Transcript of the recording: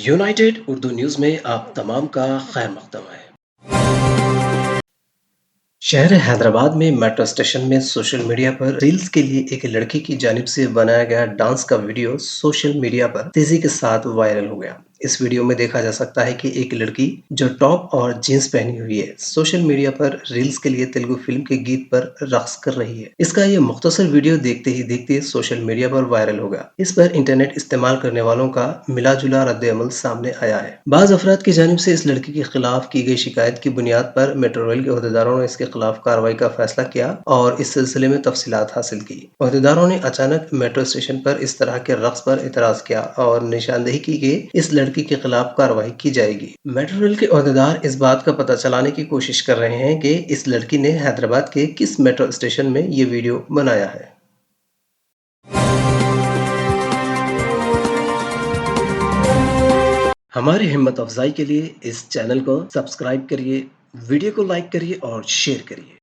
United Urdu news में आप तमाम का खैर मकदम है। शहर हैदराबाद में मेट्रो स्टेशन में सोशल मीडिया पर रील्स के लिए एक लड़की की जानिब से बनाया गया डांस का वीडियो सोशल मीडिया पर तेजी के साथ वायरल हो गया। इस वीडियो में देखा जा सकता है कि एक लड़की जो टॉप और जींस पहनी हुई है सोशल मीडिया पर रील्स के लिए तेलुगु फिल्म के गीत पर रक्स कर रही है। इसका ये मुख्तसर वीडियो देखते ही देखते सोशल मीडिया पर वायरल हो गया। इस पर इंटरनेट इस्तेमाल करने वालों का मिला जुला रद्द अमल सामने आया है। बाज अफराद की जानिब से इस लड़की के खिलाफ की गई शिकायत की बुनियाद पर मेट्रो रेल के अहदेदारों ने इसके खिलाफ कार्रवाई का फैसला किया और इस सिलसिले में तफसीलात हासिल की। अहदेदारों ने अचानक मेट्रो स्टेशन पर इस तरह के रक्स पर एतराज किया और निशानदेही की कि इस लड़की के खिलाफ कार्रवाई की जाएगी। मेट्रो रेल के अहदेदार इस बात का पता चलाने की कोशिश कर रहे हैं कि इस लड़की ने हैदराबाद के किस मेट्रो स्टेशन में ये वीडियो बनाया है। हमारी हिम्मत अफजाई के लिए इस चैनल को सब्सक्राइब करिए, वीडियो को लाइक करिए और शेयर करिए।